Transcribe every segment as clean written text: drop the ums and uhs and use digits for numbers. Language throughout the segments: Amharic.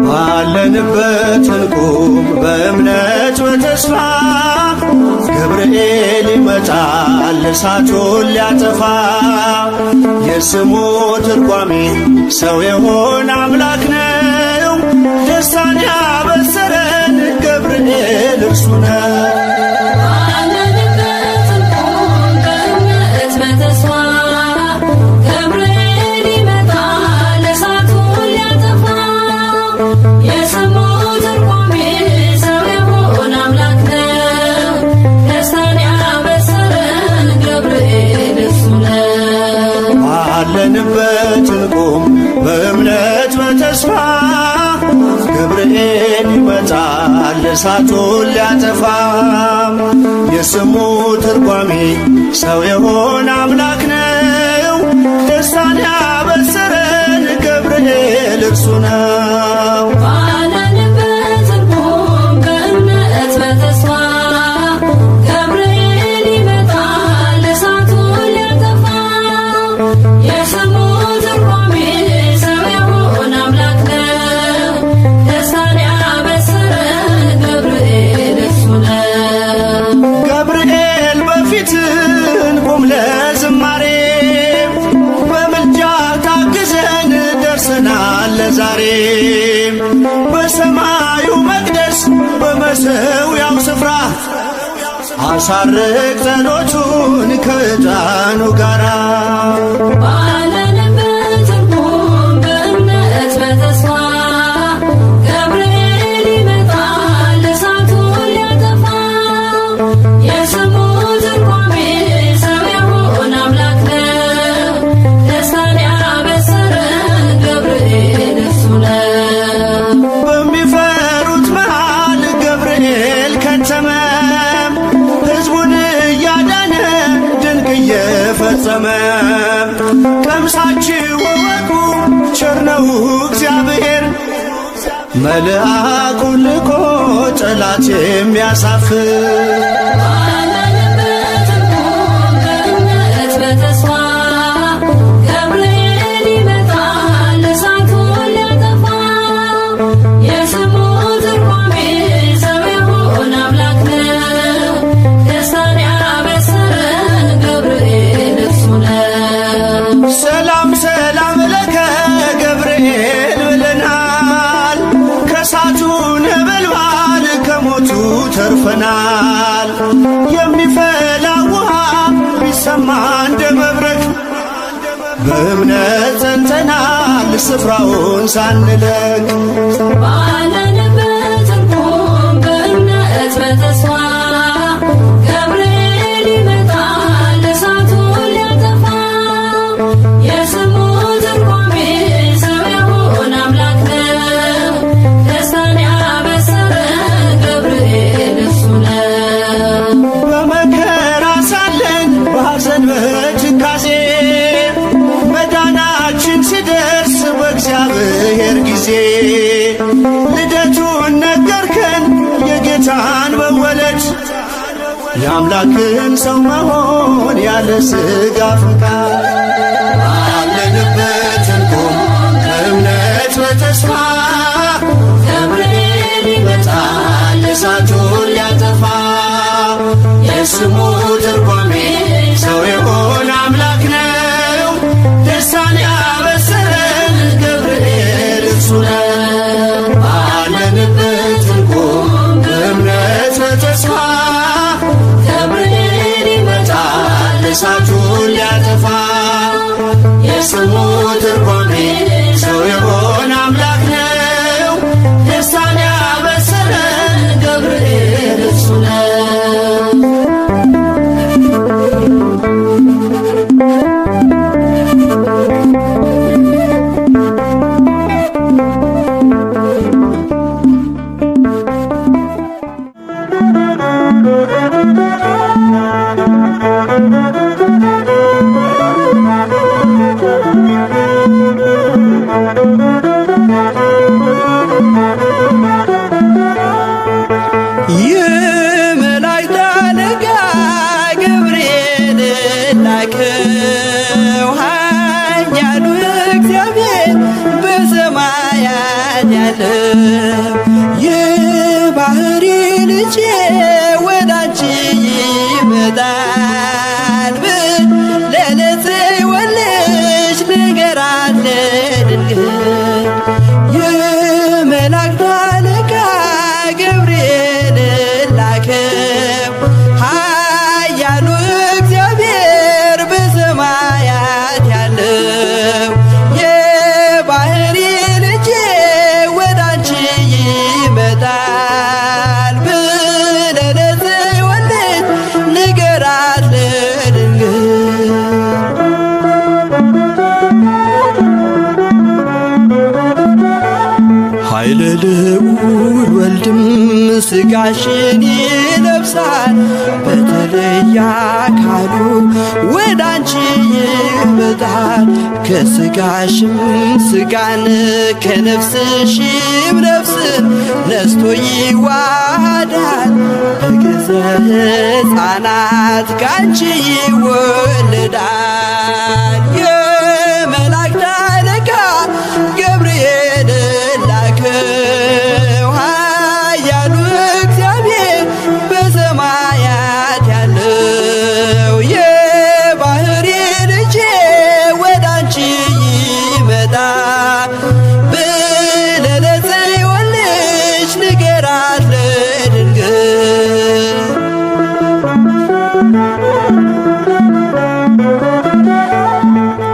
ባለንበት እንቁም በእምነት በተስፋ ገብርኤል ይመጣል እሳቱን ሊያጠፋ። የስሙ ትርጓሜ ሰው የሆነ አምላክ ነው። ደስታን ያበሰረን ገብርኤል እርሱ ነው። ባለንበት እንቁም በእምነት በተስፋ ገብርኤል ይመጣል እሳቱን ሊያጠፋ። የስሙ ትርጓሜ ሰው የሆነ አምላክ ነው። ደስታን ያበሰረን ገብርኤል እርሱ ነው። ዛሬ በሰማዩ መቅደስ በመሠዊያው ስፍራ አሳርግ ጸሎቱን ከዕጣኑ ጋራ። ባለንበት እንቁም በእምነት በተስፋ ገብርኤል ይመጣል እሳቱን ሊያጠፋ። የስሙ ትርጓሜ ሰው የሆነ አምላክ ነው። ደስታን ያበሰረን ገብርኤል በሚፈሩት መሃል ገብርኤል ከተመ። ሕዝቡን እያዳነ ድንቅ እየፈጸመ። ቀምሳችሁ ወቁ ቸር ነው እግዚአብሔር፣ መልአኩን ልኮ ጠላት የሚያሳፍር። ሰላም ሰላም ለከ ገብርኤል ብለናል። ከእሳቱ ነበልባል ከሞቱ ተርፈናል። የሚፈላ ውሃ ቢሰማ እንደ መብረቅ በእምነት ጸንተናል ስፍራውን ሳንለቅ። ባለንበት እንቁም በእምነት በተስፋ ገብርኤል ይመጣል እሳቱን ሊያጠፋ። የስሙ ትርጓሜ ሰው የሆነ አምላክ ነው። ደስታን ያበሰረን ገብርኤል እርሱ ነው። በመከራ ሳለን በሐዘን በትካዜ መዳናችን ሲደርስ በእግዚአብሔር ጊዜ ልደቱን ነገርከን የጌታን መወለድ፣ የአምላክን ሰው መሆን ያለ ሥጋ ፈቃድ። ባለንበት እንቁም በእምነት በተስፋ ገብርኤል ይመጣል እሳቱን ሊያጠፋ። የስሙ ትርጓሜ ሰው የሆነ አምላክ ነው። ደስታን ያበሰረን ገብርኤል እርሱ ነው። ባለንበት እንቁም በእምነት በተስፋ ገብርኤል ይመጣል እሳቱን ሊያጠፋ። የስሙ ትርጓሜ ሰው የሆነ አምላክ ነው። ደስታን ያበሰረን ገብርኤል እርሱ ነው። የመላእክት አለቃ ገብርኤል ላከው ኃያሉ እግዚአብሔር በሰማያት ያለው የባህሪ ልጄ ወዳንቺ ይመጣል ለጽዮን ልጅ ንገራት ለድንግል የመላእክት አለቃ ገብርኤል ላከው ኃያሉ እግዚአብሔር በሰማያት ያለው የባህሪ ልጄ ወዳንቺ ይመጣል ለጽዮን ልጅ ንገራት ለድንግል ኃይለ ልዑል ወልድም ሥጋሽን ይለብሳል በተለየ አካሉ ወዳንቺ ይመጣል ከሥጋሽም ሥጋን ከነፍስሽም ነፍስን ነስቶ ይዋሃዳል በግዘ ሕፃናት ካንቺ ይወለዳል የመላእክት አለቃ ገብርኤል ላከው ኃያሉ እግዚአብሔር በሰማያት ያለው የባህሪ ልጄ ወዳንቺ ይመጣል ለጽዮን ልጅ ንገራት ለድንግል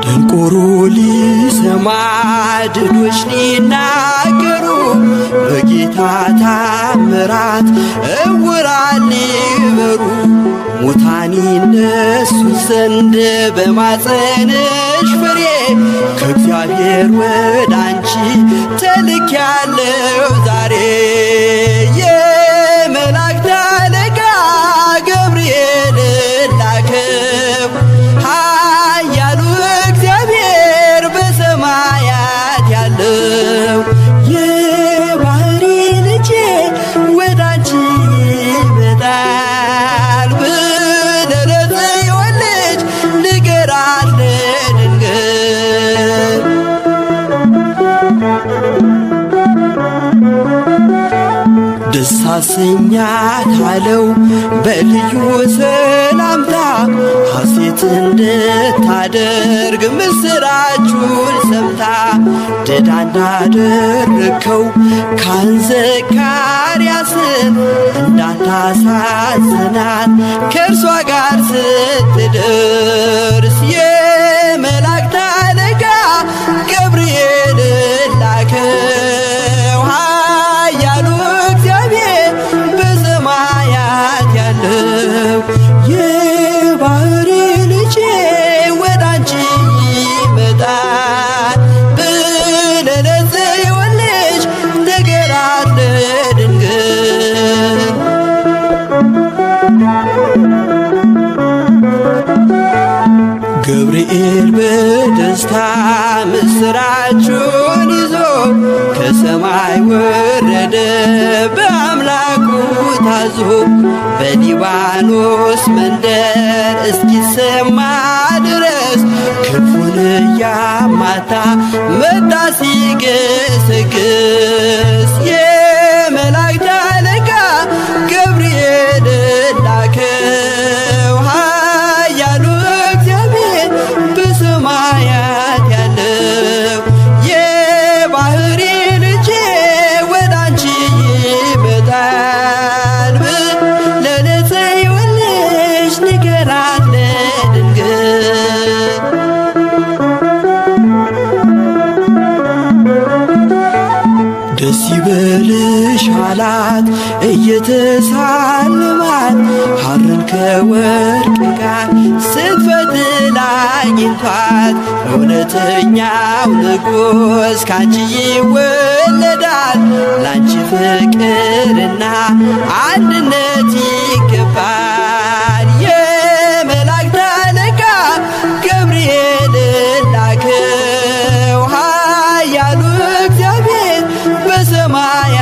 ደንቆሮ ሊሰማ ድዶች ሊናገሩ በጌታ ታምራት ዕውራን ሊበሩ ሙታን ይነሱ ዘንድ በማፀንሽ ፍሬ ከእግዚአብሔር ወዳንቺ ተልኬያለሁ ዛሬ የመላእክት አለቃ ገብርኤል ላከው ኃያሉ እግዚአብሔር በሰማያት ያለው የባህሪ ልጄ ወዳንቺ ይመጣል ለጽዮን ልጅ ንገራት ለድንግል ደስ አሰኛት አለው በልዩ ሰላምታ ሐሴት እንድታደርግ ምስራቹን ሰምታ ድዳ እንዳደረከው ካህን ዘካርያስን እንዳታሳዝናት ከእርሷ ጋር ስትደርስ የመላእክት አለቃ ገብርኤል ላከው ኃያሉ እግዚአብሔር በሰማያት ያለው የባህሪ ልጄ ወዳንቺ ይመጣል ለጽዮን ልጅ ንገራት ለድንግል ገብርኤል በደስታ ምስራቹን ይዞ ከሰማይ ወረደ በአምላኩ ታዞ በሊባኖስ መንደር እስኪሰማ ድረስ ክፉን እያማታ መጣ ሲገሰግስ የመላእክት አለቃ ገብርኤል ላከው ኃያሉ እግዚአብሔር በሰማያት ያለው የባህሪ ልጄ ወዳንቺ ይመጣል ለጽዮን ልጅ ንገራት ለድንግል ደስ ይበልሽ አላት እየተሳለማት ሐርን ከወርቅ ጋር ስትፈትል አግኝቷት እውነተኛው ንጉሥ ካንቺ ይወለዳል ላንቺ ፍቅርና አንድነት ይገባል የመላእክት አለቃ ገብርኤል ላከው ኃያሉ እግዚአብሔር በሰማያ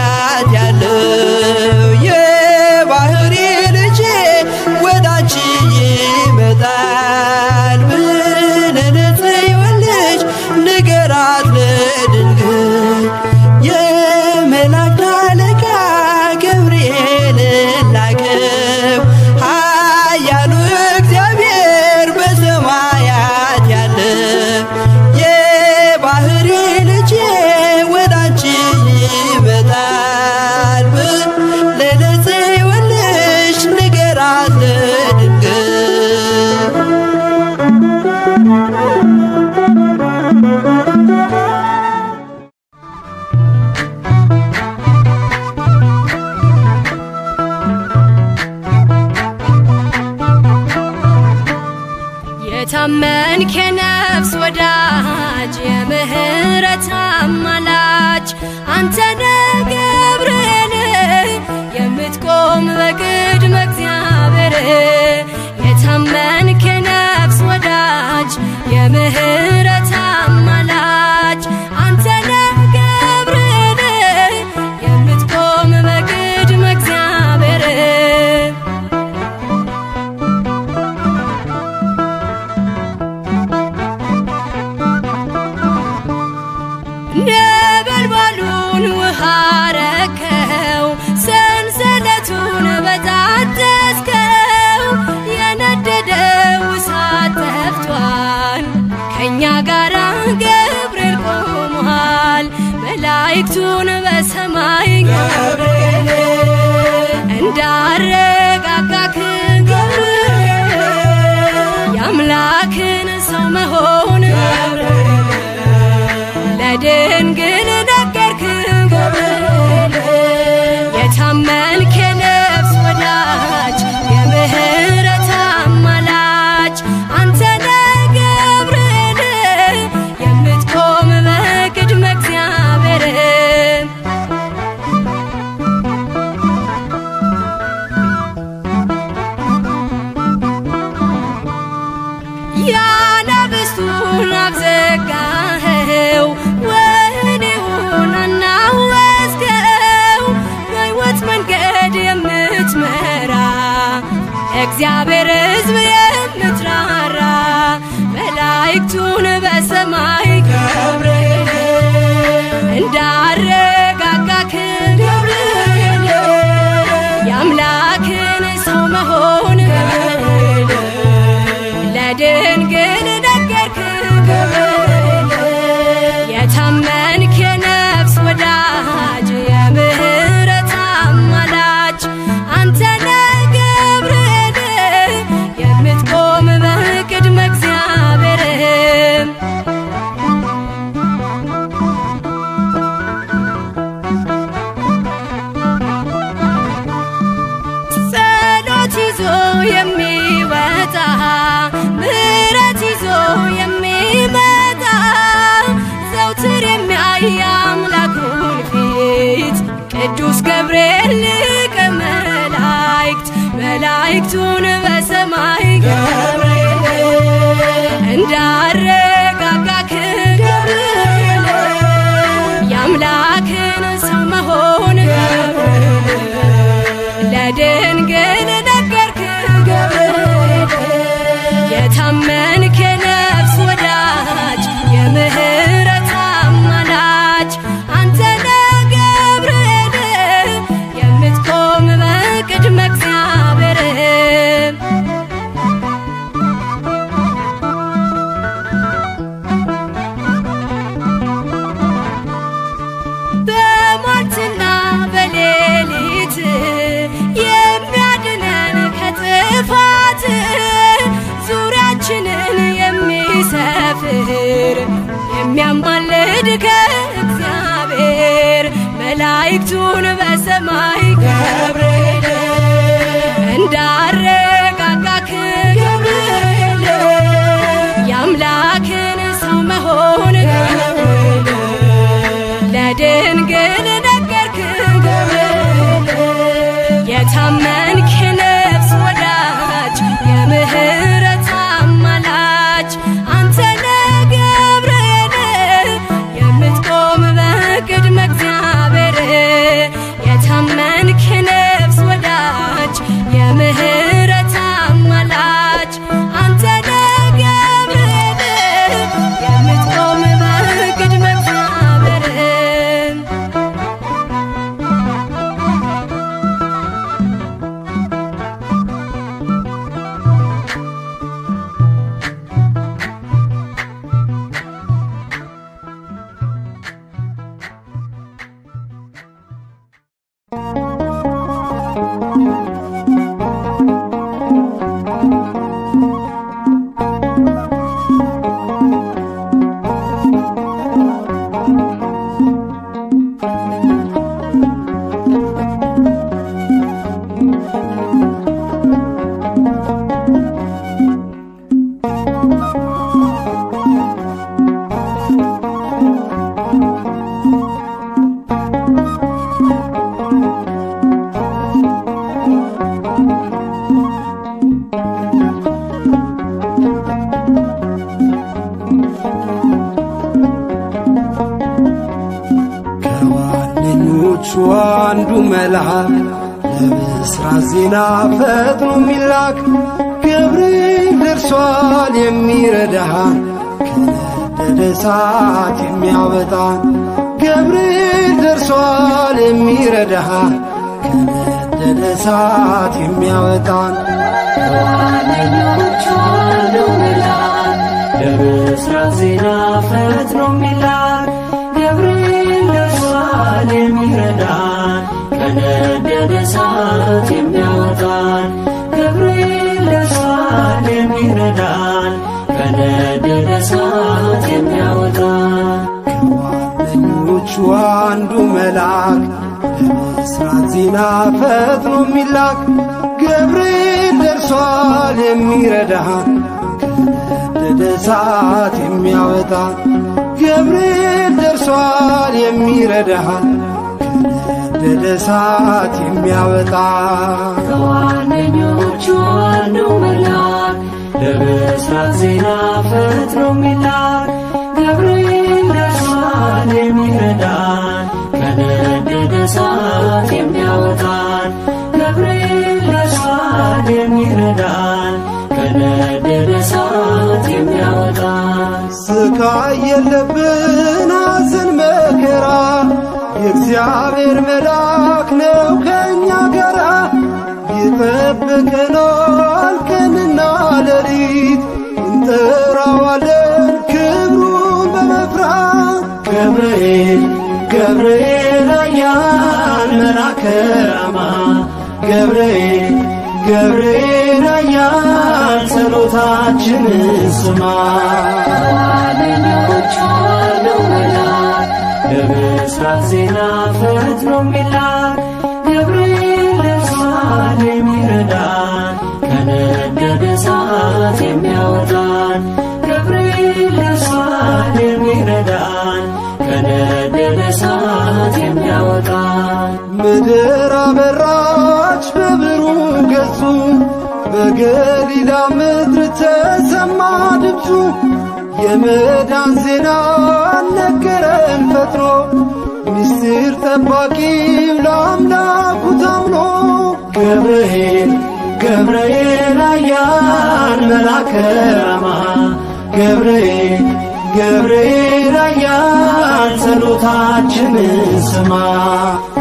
የታመንክ የነፍስ ወዳጅ የምህረት አማላጅ አንተነ ገብርኤል የምትቆም በቅድመ እግዚአብሔር የታመንክ የነፍስ ወዳጅ የምህረት አማላጅ አንተነ ገብርኤል የምትቆም በቅድመ እግዚአብሔር ነበልባሉን ውሃ ረከው ሰንሰለቱን በጣጠስከው የነደደው እሳት ጠፍቷል ከእኛ ጋራ ገብርኤል ቆሟል መላእክቱን በሰማይ ገብርኤል እንዳረጋጋክ ገብርኤል የአምላክን ሰው መሆን ለድንግል ነገርክ ገብርኤል የታመንክ የነፍስ ወዳጅ የምህረት አማላጅ አንተነ ገብርኤል የምትቆም በቅድመ እግዚአብሔር ያናብስቱን አፍ ዘጋኸው ወህኒውን አናወጽከው በሕይወት መንገድ የምትመራ እግዚአብሔር ሕዝብ የምትራራ መላእክቱን በሰማይ ገብርኤል እንዳረጋጋክ ገብርኤል የአምላክን ሰው መሆን ለድንግል ነገርክ ገብርኤል የታመንክ የነፍስ ወዳጅ የምህረት አማላጅ አንተነ ገብርኤል የምትቆም በቅድመ እግዚአብሔር ጸሎት ይዞ የሚወጣ ምሕረት ይዞ የሚመጣ ዘውትር የሚያይ አምላኩን ፊት ቅዱስ ገብርኤል ሊቀ መላእክት መላእክቱን በሰማይ ገብርኤል እንዳረጋጋክ ገብርኤል የአምላክን ሰው መሆን ለድንግል ነገርክ ገብርኤል የታመንክ የነፍስ ወዳጅ የምህረት አማላጅ አንተነ ገብርኤል የምትቆም በቅድመ እግዚአብሔር በሟርትና በሌሊት የሚያድነን ከጥፋት ዙሪያችንን የሚሰፍር የሚያማልድ ከእግዚአብሔር መላእክቱን በሰማይ ገብርኤል እንዳረጋጋክ ገብርኤል የአምላክን ሰው መሆን ለድንግል ነገርክ ገብርኤል የታመንክ የነፍስ ወዳጅ የምህረት አማላጅ አንተነ ገብርኤል የምትቆም በቅድመ እግዚአብሔር የታመንክ የነፍስ ወዳጅ የምህረት ከዋነኞቹ አንዱ መልአክ ለብስራት ዜና ፈጥኖ የሚላክ ገብርኤል ደርሷል የሚረዳን ከነደደ እሳት የሚያወጣን ገብርኤል ደርሷል የሚረዳን ከነደደ እሳት የሚያወጣን ከዋነኞቹ አንዱ መልአክ ለብስራት ዜና ፈጥኖ የሚላክ ገብርኤል ደርሷል የሚረዳን ከነደደ እሳት የሚያወጣን ገብርኤል ደርሷል የሚረዳን ከነደደ እሳት የሚያወጣን ከዋነኞቹ አንዱ መልአክ ለብስራት ዜና ፈጥኖ የሚላክ ገብርኤል ደርሷል የሚረዳን ከነደደ እሳት የሚያወጣን ገብርኤል ደርሷል የሚረዳን ከነደደ እሳት የሚያወጣን ከዋነኞቹ አንዱ መልአክ ለብስራት ዜና ፈጥኖ የሚላክ ገብርኤል ደርሷል የሚረዳን ከነደደ እሳት የሚያወጣን ገብርኤል ደርሷል የሚረዳን ከነደደ እሳት የሚያወጣን ስቃይ የለብን ሐዘን መከራ የእግዚአብሔር መልአክ ነው ከእኛ ጋራ ይጠብቀናል ቀንና ሌሊት እንጠራዋለን ክብሩን በመፍራት ገብርኤል ገብርኤል ኃያል መልአከ ራማ ገብርኤል ገብርኤል ኃያል ጸሎታችንን ስማ ከዋነኞቹ አንዱ መልአክ ለብስራት ዜና ፈጥኖ የሚላክ ገብርኤል ደርሷል የሚረዳን ከነደደ እሳት የሚያወጣን ገብርኤል ደርሷል የሚረዳን ከነደደ እሳት የሚያወጣን ምድር አበራች በብሩህ ገጹ በገሊላ ምድር ተሰማ ድምፁ የመዳን ዜና ነገረን ፈጥኖ ምስጢር ጠባቂው ለአምላኩ ታምኖ ገብርኤል ገብርኤል ኃያል መልአከ ራማ ገብርኤል ገብርኤል ኃያል ጸሎታችንን ስማ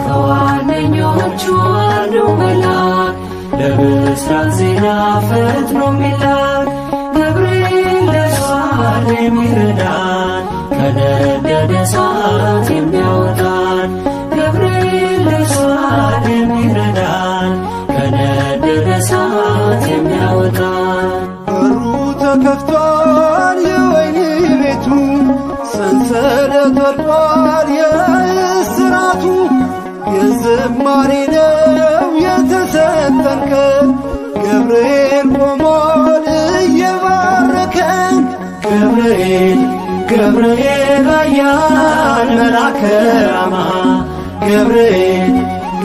ከዋነኞቹ አንዱ መልአክ ለብስራት ዜና ፈጥኖ የሚላክ ገብርኤል ደርሷል የሚረዳን ከነደደ እሳት የሚያወጣን ገብርኤል ደርሷል የሚረዳን ከነደደ እሳት የሚያወጣን በሩ ተከፍቷል የወይን ቤቱ ሰንሰለት ወድቋል የእስራቱ የዝማሬ ነው የተሰጠን ቀን ገብርኤል ቆሟል እየባረከን ገብርኤል ገብርኤል ኃያል መልአከ ራማ ገብርኤል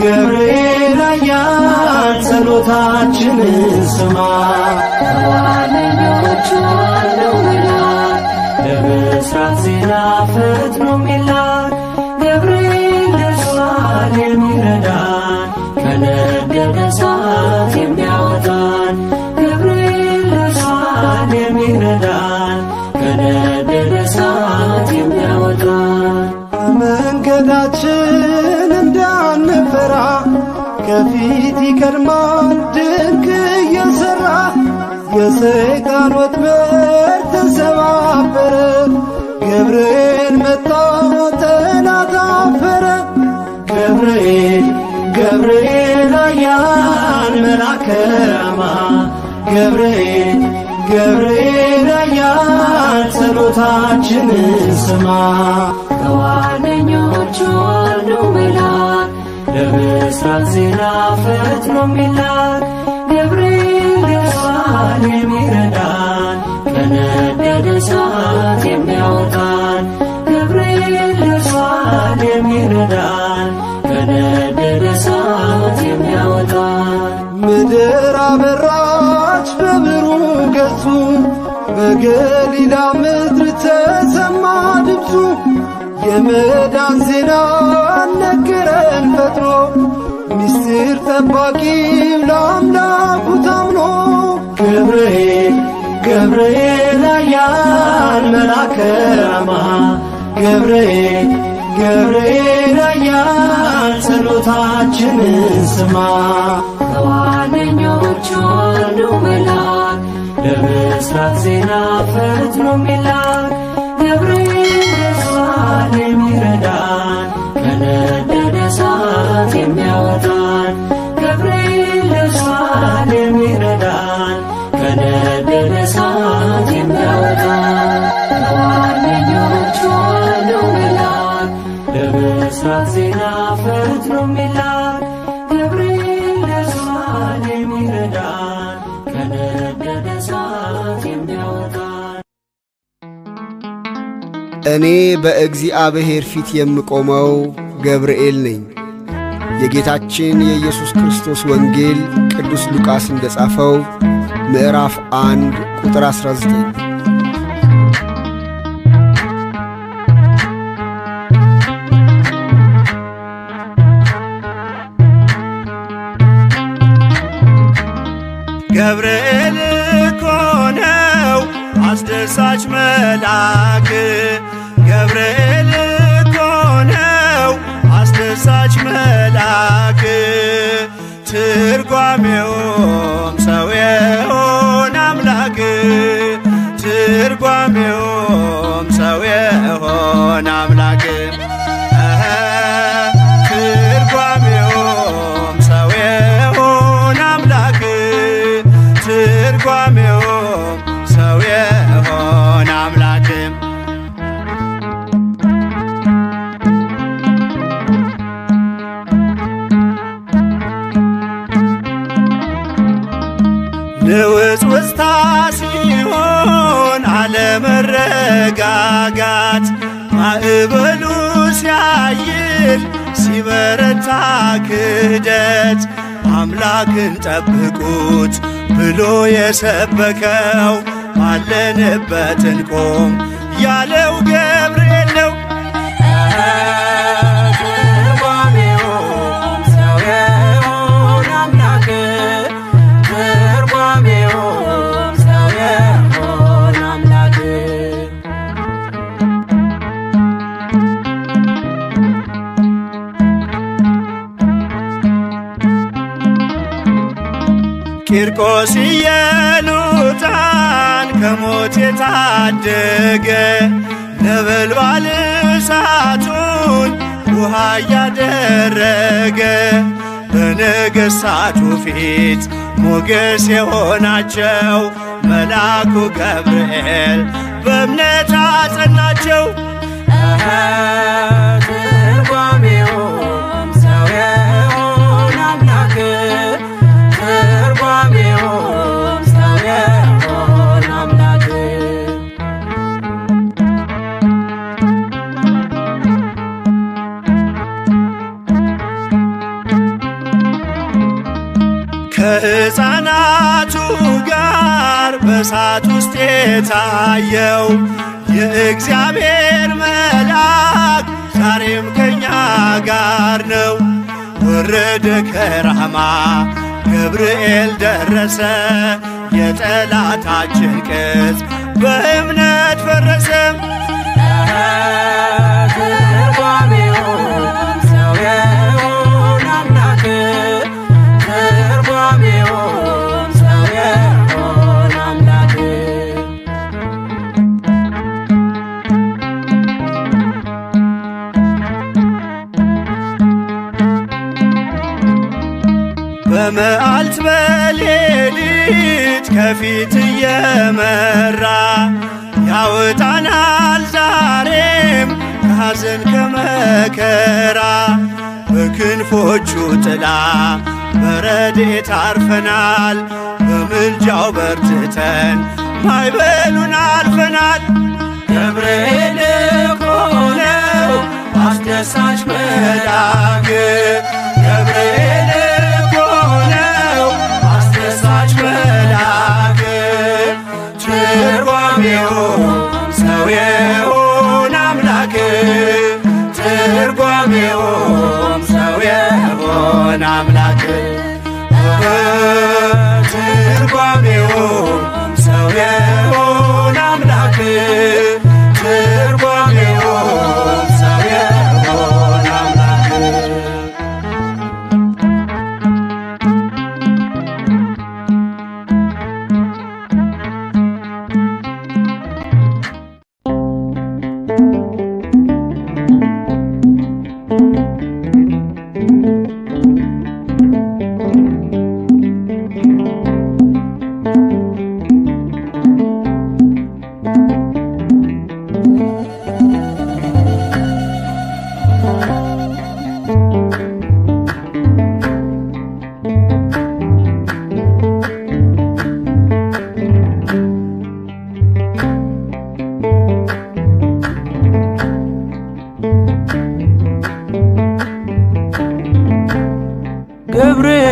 ገብርኤል ኃያል ጸሎታችንን ስማ ከዋነኞቹ አንዱ መልአክ ለብስራት ዜና ፈጥኖ የሚላክ ገብርኤል ደርሷል የሚረዳን ከነደደ እሳት የሚያወጣን ገብርኤል ደርሷል የሚረዳን ከነደደ እሳት የሚያወጣን መንገዳችን እንዳንፈራ ከፊት ይቀድማል ድንቅ እየሠራ የሰይጣን ወጥመድ ተሰባበረ ገብርኤል መጣ ጠላት አፈረ ገብርኤል ገብርኤል ኃያል መልአከ ራማ ገብርኤል ገብርኤል ኃያል ጸሎታችንን ስማ ከዋነኞቹ አንዱ መልአክ ለብስራት ዜና ፈጥኖ የሚላክ ገብርኤል ደርሷል የሚረዳን ከነደደ እሳት የሚያወጣን ገብርኤል ደርሷል የሚረዳን ከነደደ እሳት የሚያወጣን ምድር አበራች በብሩህ ገጹ በገሊላ ምድር ተሰማ ድምፁ የመዳን ዜና ነገረን ፈጥኖ ምስጢር ጠባቂው ለአምላኩ ታምኖ ገብርኤል ገብርኤል ኃያል መልአከ ራማ ገብርኤል ገብርኤል ኃያል ጸሎታችንን ስማ ከዋነኞቹ አንዱ መልአክ ለምሥራቅ ዜና ፈጥኖ የሚላክ ገብርኤል ደርሷል የሚረዳን ከነደደ እሳት የሚያወጣን ገብርኤል ደርሷል የሚረዳን ከነደደ እሳት የሚያወጣን ከዋነኞቹ አንዱ መልአክ ለምሥራቅ ዜና ፈጥኖ የሚላክ ገብርኤል ደርሷል የሚረዳን ከነደደ እሳት የሚያወጣን። እኔ በእግዚአብሔር ፊት የምቆመው ገብርኤል ነኝ። የጌታችን የኢየሱስ ክርስቶስ ወንጌል ቅዱስ ሉቃስ እንደጻፈው ምዕራፍ 1 ቁጥር 19። ገብርኤል እኮ ነው አስደሳች መልአክ ገብርኤል እኮ ነው አስደሳች መልአክ ትርጓሜውም ሰው የሆነ አምላክ ትርጓሜውም ሰው የሆነ አምላክ ትርጓሜውም ሰው የሆነ አምላክ ትርጓሜውም ሰው የሆነ አምላክ ንውጽውጽታ ሲሆን አለመረጋጋት ማዕበሉ ሲያይል ሲበረታ ክህደት አምላክን ጠብቁት ብሎ የሰበከው ባለንበት እንቆም ያለው ገብርኤል ነው። ትርጓሜውም ሰው የሆነ አምላክ ትርጓሜውም ሰው የሆነ አምላክ ቂርቆስ ኢየሉጣን ከሞት የታደገ ነበልባል እሳቱን ውሃ እያደረገ በነገሥታቱ ፊት ሞገስ የሆናቸው መልአኩ ገብርኤል በእምነት አጸናቸው። ትርጓሜውም ሰው የሆነ አምላክ ትርጓሜውም ሰው የሆነ አምላክ ከሕፃናቱ ጋር በእሳት ውስጥ የታየው የእግዚአብሔር መልአክ ዛሬም ከኛ ጋር ነው። ወረደ ከራማ ገብርኤል ደረሰ የጠላታችን ቅጽ በእምነት ፈረሰ። ትርጓሜውም ሰው የሆነ አምላክ ትርጓሜውም ሰው የሆነ አምላክ በመዓልት በሌሊት ከፊት እየመራ ያወጣናል ዛሬም ከሐዘን ከመከራ በክንፎቹ ጥላ በረድኤት አርፈናል በምልጃው በርትተን ማዕበሉን አልፈናል። ገብርኤል እኮ ነው አስደሳች መልአክ ገብርኤል እኮ ነው አስደሳች መልአክ ትርጓሜው ሰው የሆነ አምላክ አምላክ ትርጓሜውም ሰው የሆነ አምላክ ትርጓሜውም ሰው የሆነ አምላክ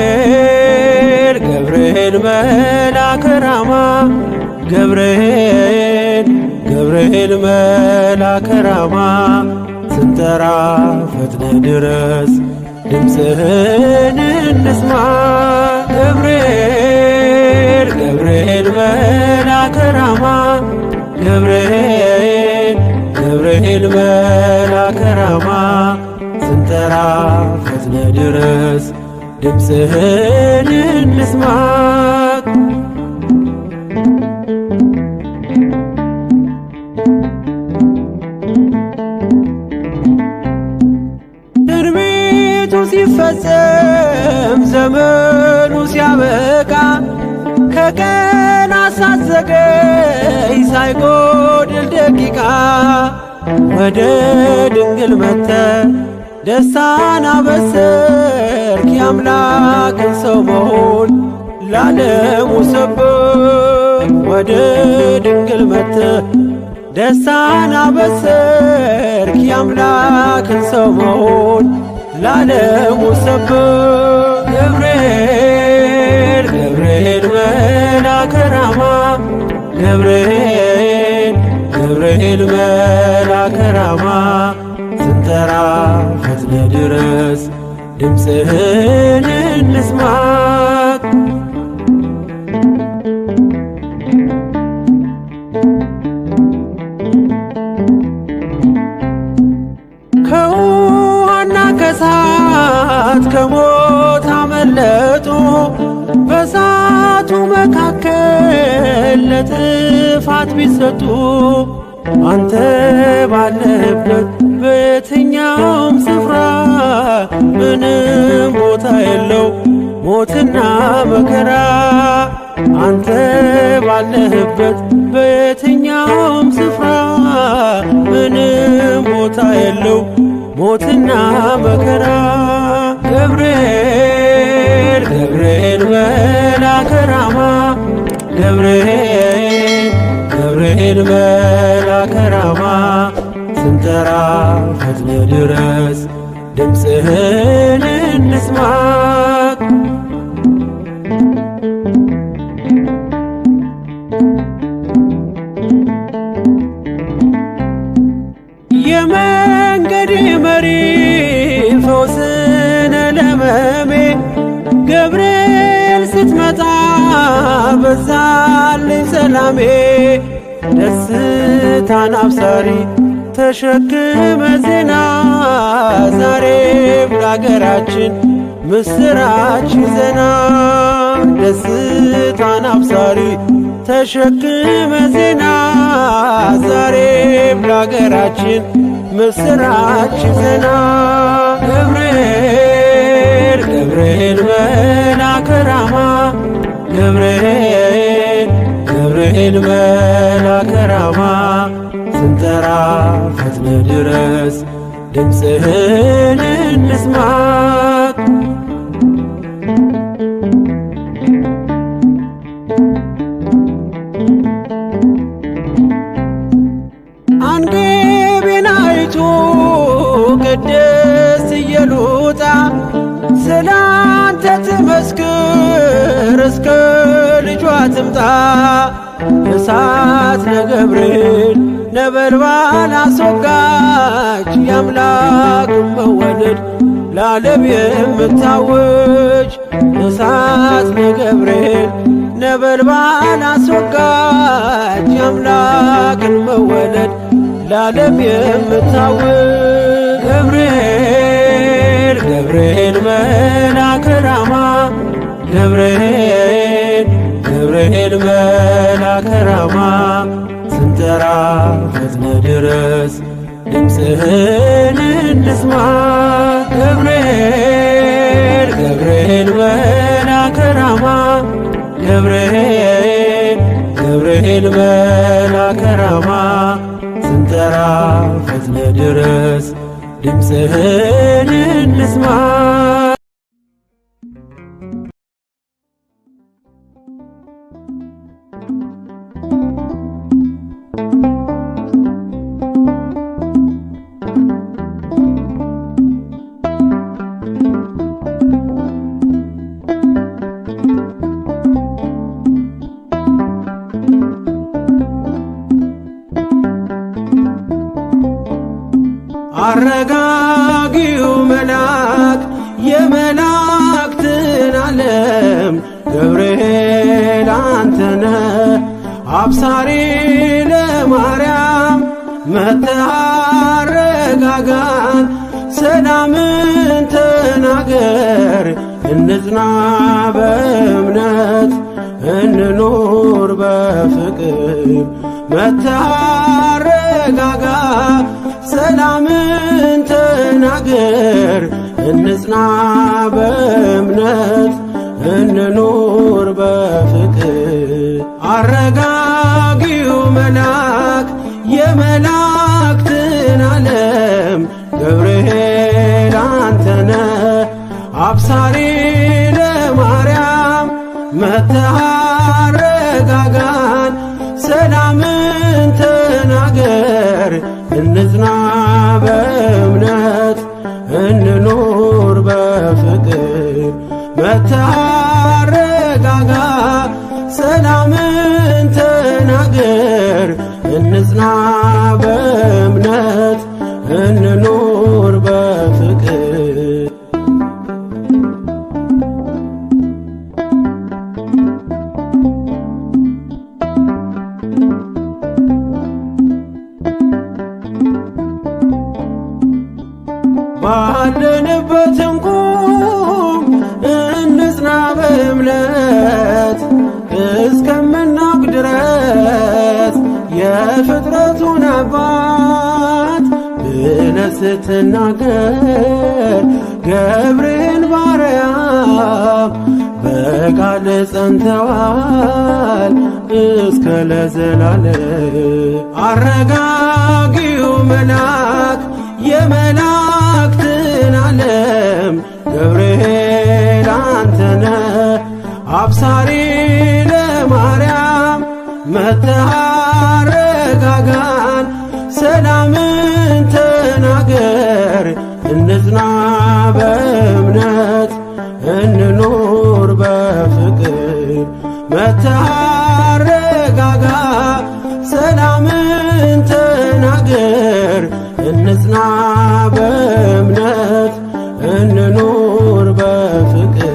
ገብርኤል ገብርኤል መልአከ ራማ ገብርኤል መልአከ ራማ ስንጠራ ፈጥነ ድረስ ድምፅህን እንስማ ገብርኤል መልአከ ራማ ገብርኤል መልአከ ራማ ስንጠራ ፈጥነ ድረስ ድምፅህን እንስማ ትንቢቱ ሲፈጸም ዘመኑ ሲያበቃ ከቀናት ሳትዘገይ ሳይጎድል ደቂቃ ወደ ድንግል መጥተህ ደስታን አበሰርክ የአምላክን ሰው መሆን ለዓለሙ ሰብክ ወደ ድንግል መጥተህ ደስታን አበሰርክ የአምላክን ሰው መሆን ለዓለሙ ሰብክ ገብርኤል መልአከ ራማ ገብርኤል መልአከ ራማ ስንጠራ ፈጥነ ድረስ ድምፅህን እንስማ ከውሃና ከእሳት ከሞት አመለጡ በእሳቱ መካከል ለጥፋት ቢሰጡ አንተ ባለህበት በየትኛውም ስፍራ ምንም ቦታ የለው ሞትና መከራ አንተ ባለህበት በየትኛውም ስፍራ ምንም ቦታ የለው ሞትና መከራ ገብርኤል መልአከ ራማ ገብርኤል መልአከ ራማ ስንጠራ ፈጥነ ድረስ ድምፅህን እንስማ የመንገዴ መሪ ፈውስነ ለሕመሜ ገብርኤል ስትመጣ በዛልኝ ሰላሜ ደስታን አብሳሪ ተሸክመ ዜና ዛሬም ለአገራችን ምስራች ዜና ደስታን አብሳሪ ተሸክመ ዜና ዛሬም ለአገራችን ምስራች ዜና ገብርኤል መልአከ ራማ ገብርኤል መልአከ ራማ ስንጠራ ፈጥነ ድረስ ድምፅህን እንስማ አንገቤን አይቶ ቅድስት ኢየሉጣ ስላንተ ትመስክር እስከ ልጇ ትምጣ እሳት ነገብርኤል ነበልባል አስወጋች የአምላክ መወለድ ለዓለም የምታውጅ እሳት ለገብርኤል ነበልባል አስወጋጅ የአምላክን መወለድ ለዓለም የምታውጅ ገብርኤል ገብርኤል መልአከ ራማ ገብርኤል መልአከ ራማ ስንጠራ ፈጥነ ድረስ ድምፅህን እንስማ ገብርኤል መልአከ ራማ ገብርኤል መልአከ ራማ ስንጠራ ፈጥነ ድረስ ድምፅህን እንስማ አረጋጊው መልአክ የመላእክትን ዓለም ገብርኤል አንተነ አብሳሪ ለማርያም መጥተህ አረጋጋን ሰላምን ተናገር እንጽና በእምነት እንኑር በፍቅር መጥተህ አረጋጋ ሰላምን ተናገር እንጽና በእምነት እንኑር በፍቅር አረጋጊው መልአክ የመላእክትን ዓለም ገብርኤል አንተነ አብሳሪ ለማርያም መጥተህ አረጋጋን ሰላምን ተናገር እንጽና በእምነት እንኑር በፍቅር መጥተህ አረጋጋ ሰላምን ተናገር እንጽና በእምነት እንኑር በፍቅር ባለንበትም ቁም እንጽና በእምነት እስከምናውቅ ድረስ የፍጥረቱን አባት ብለህ ስትናገር ገብርኤል ባርያም በቃል ጸንተዋል እስከ ለዘላለም አረጋጊው መልአክ የመላእክትን ዓለም ገብርኤል አንተነ አብሳሪ ለማርያም መጥተህ አረጋጋን ሰላምን ተናገር እንጽና በእምነት እንኑር በፍቅር መጥተህ አረጋጋ ሰላምን ተናገር እንጽና በእምነት እንኑር በፍቅር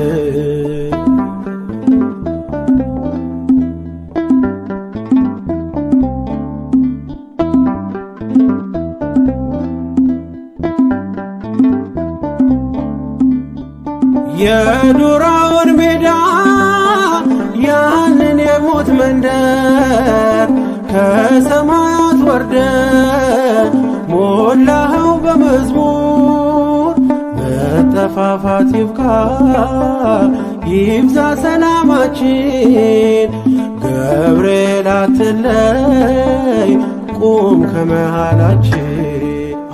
የዱራውን ሜዳ ያንን የሞት መንደር ከሰማያት ወርደ ሞላኸው በመዝሙር መጠፋፋት ይብቃ ይብዛ ሰላማችን ገብርኤል አትለይ ቁም ከመሃላችን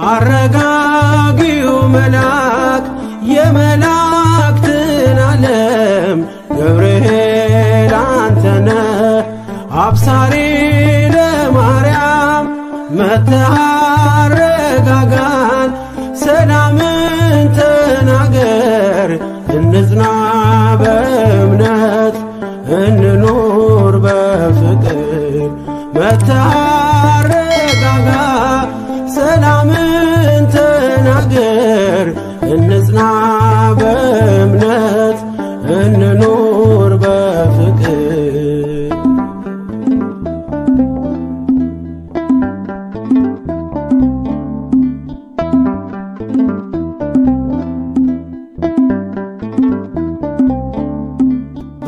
አረጋጊው መልአክ የመላእክትን ዓለም ገብርኤል አንተነ አብሳሪ ለማርያም መጥተህ አረጋጋን ሰላምን ተናገር እንጽና በእምነት እንኑር በፍቅር መጥተህ አረጋጋ፣ ሰላምን ተናገር እንጽና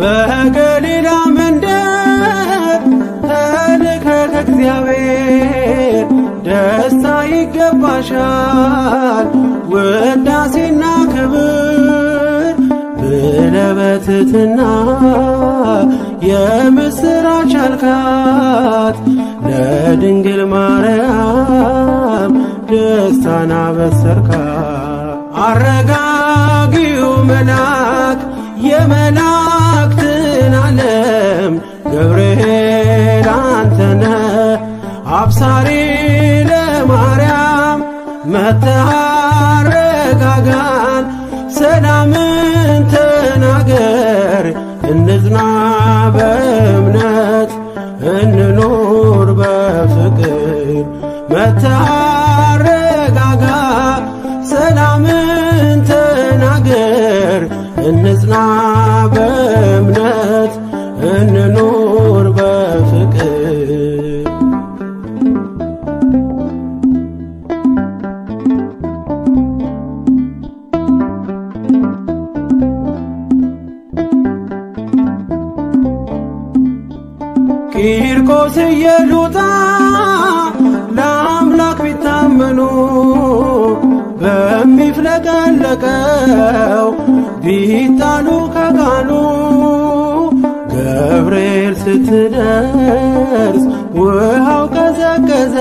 በገሊላ መንደር ተልከ ከእግዚአብሔር ደስታ ይገባሻል ውዳሴና ክብር ብለህ በትሕትና የምስራች አልካት ለድንግል ማርያም ደስታን አበሰርካት። አረጋጊው መልአክ የመላእክትን ዓለም ገብርኤል አንተነ አብሳሪ ለማርያም መጥተህ አረጋጋን ሰላምን ተናገር እንጽና በእምነት እንኑር በፍቅር መጥተህ አረጋጋ ሰላምን ተናገር እንጽና በእምነት እንኑር በፍቅር። ቂርቆስ ኢየሉጣ ለአምላክ ቢታመኑ በሚፍለቀለቀው ቢጣሉ ከቃሉ ገብርኤል ስትደርስ ውሃው ቀዘቀዘ።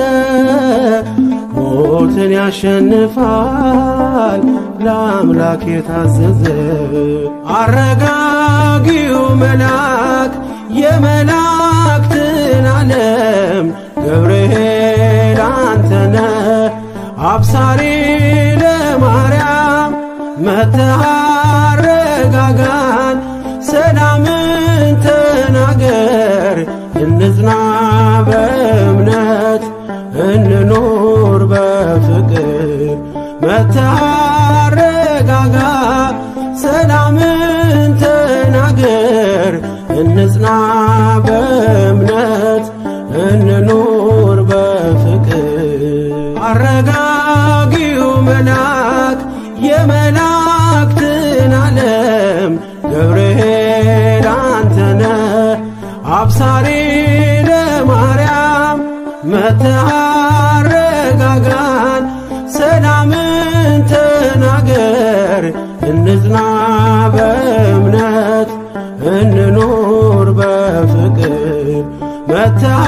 ሞትን ያሸንፋል ለአምላክ የታዘዘ አረጋጊው መልአክ የመላእክትን ዓለም ገብርኤል አንተነ አብሳሪ ለማርያም መጥተህ አረጋጋን ሰላምን ተናገር እንጽና በእምነት እንኑር በፍቅር መጥተህ አረጋጋ ሰላምን ተናገር እንጽና በእምነት እንኑር በፍቅር። አረጋጊው መልአክ የመላእክትን ዓለም ገብርኤል አንተነ አብሳሪ ለማርያም መጥተህ አረጋጋን ሰላምን ተናገር እንጽና በእምነት እንኑር በፍቅር መጥተህ